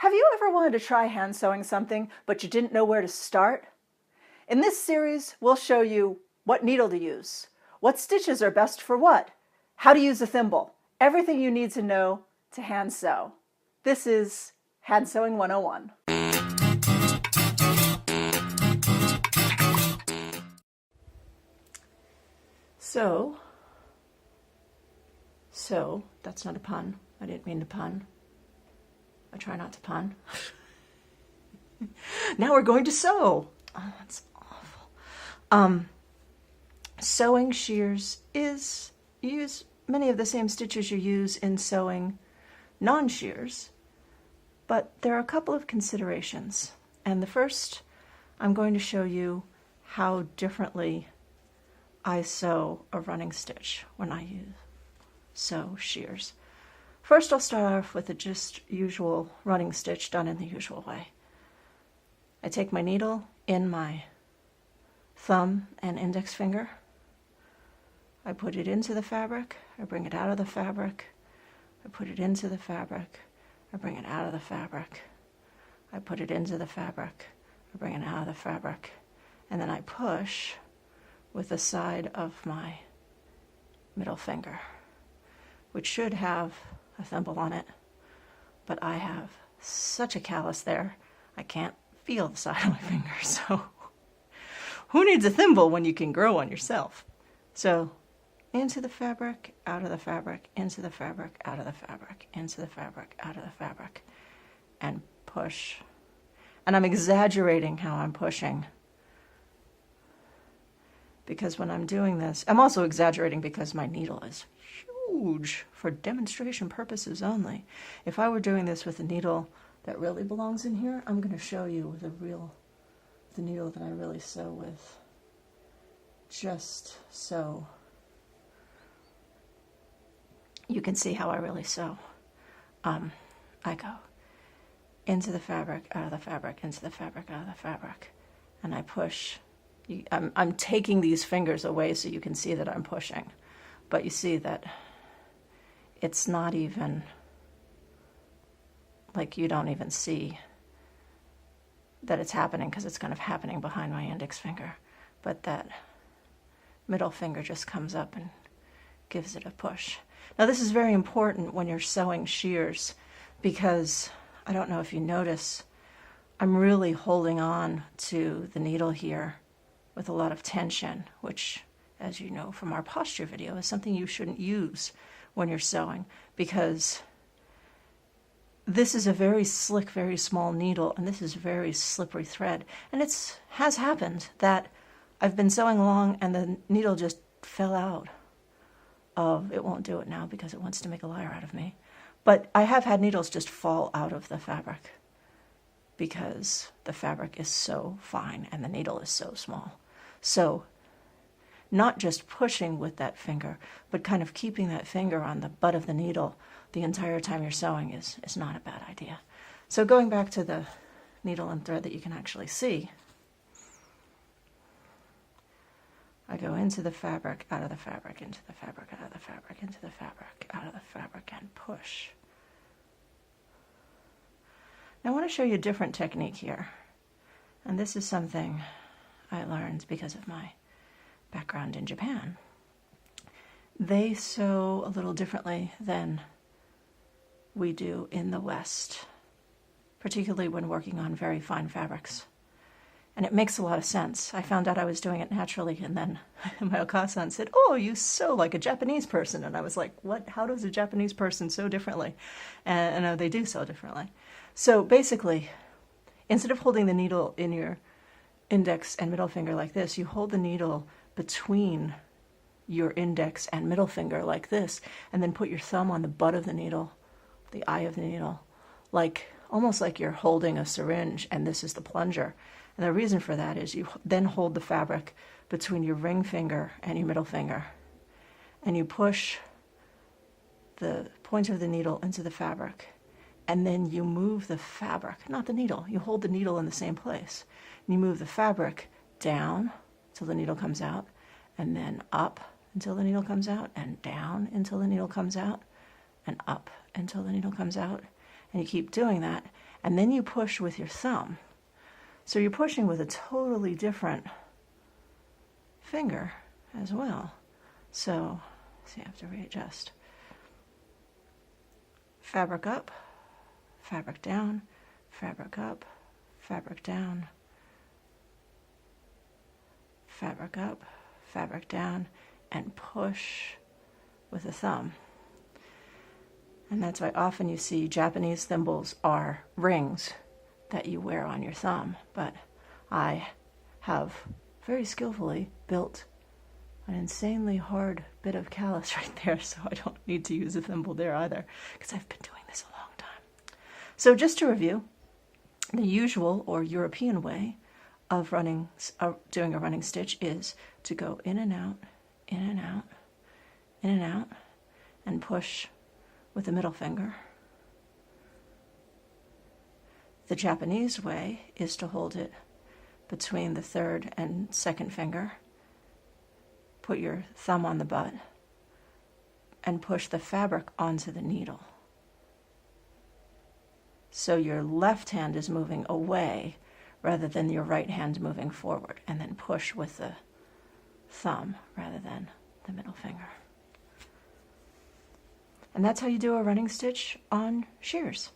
Have you ever wanted to try hand sewing something, but you didn't know where to start? In this series, we'll show you what needle to use, what stitches are best for what, how to use a thimble, everything you need to know to hand sew. This is Hand Sewing 101. So, that's not a pun. I didn't mean to pun. I try not to pun. Now we're going to sew. Oh, that's awful. Sewing shears you use many of the same stitches you use in sewing non-shears, but there are a couple of considerations. And the first, I'm going to show you how differently I sew a running stitch when I sew shears. First, I'll start off with the just usual running stitch done in the usual way. I take my needle in my thumb and index finger. I put it into the fabric. I bring it out of the fabric. I put it into the fabric. I bring it out of the fabric. I put it into the fabric. I bring it out of the fabric. And then I push with the side of my middle finger, which should have a thimble on it, but I have such a callus there, I can't feel the side of my finger, so who needs a thimble when you can grow one yourself? So into the fabric, out of the fabric, into the fabric, out of the fabric, into the fabric, out of the fabric, and push. And I'm exaggerating how I'm pushing, because when I'm doing this, I'm also exaggerating because my needle is huge for demonstration purposes only. If I were doing this with a needle that really belongs in here, I'm going to show you the needle that I really sew with. Just so you can see how I really sew. I go into the fabric, out of the fabric, into the fabric, out of the fabric, and I push. I'm taking these fingers away so you can see that I'm pushing, but you see that it's not even, like, you don't even see that it's happening because it's kind of happening behind my index finger, but that middle finger just comes up and gives it a push. Now this is very important when you're sewing shears, because I don't know if you notice, I'm really holding on to the needle here with a lot of tension, which, as you know from our posture video, is something you shouldn't use when you're sewing, because this is a very slick, very small needle, and this is very slippery thread. And it has happened that I've been sewing along and the needle just fell out of, it won't do it now because it wants to make a liar out of me, but I have had needles just fall out of the fabric because the fabric is so fine and the needle is so small. So not just pushing with that finger, but kind of keeping that finger on the butt of the needle the entire time you're sewing is not a bad idea. So going back to the needle and thread that you can actually see, I go into the fabric, out of the fabric, into the fabric, out of the fabric, into the fabric, out of the fabric, and push. Now I want to show you a different technique here, and this is something I learned because of my background in Japan. They sew a little differently than we do in the West, particularly when working on very fine fabrics. And it makes a lot of sense. I found out I was doing it naturally, and then my Okasan said, "Oh, you sew like a Japanese person." And I was like, what? How does a Japanese person sew differently? And they do sew differently. So basically, instead of holding the needle in your index and middle finger like this, you hold the needle between your index and middle finger like this, and then put your thumb on the butt of the needle, the eye of the needle, like almost like you're holding a syringe, and this is the plunger. And the reason for that is you then hold the fabric between your ring finger and your middle finger, and you push the point of the needle into the fabric, and then you move the fabric, not the needle. You hold the needle in the same place. And you move the fabric down till the needle comes out, and then up until the needle comes out, and down until the needle comes out, and up until the needle comes out. And you keep doing that, and then you push with your thumb. So you're pushing with a totally different finger as well. So you have to readjust. Fabric up, fabric down, fabric up, fabric down, fabric up, fabric down, and push with the thumb. And that's why often you see Japanese thimbles are rings that you wear on your thumb, but I have very skillfully built an insanely hard bit of callus right there, so I don't need to use a thimble there either, because I've been doing this a long time. So just to review, the usual or European way of doing a running stitch is to go in and out, in and out, in and out, and push with the middle finger. The Japanese way is to hold it between the third and second finger, put your thumb on the butt, and push the fabric onto the needle. So your left hand is moving away rather than your right hand moving forward, and then push with the thumb rather than the middle finger. And that's how you do a running stitch on shears.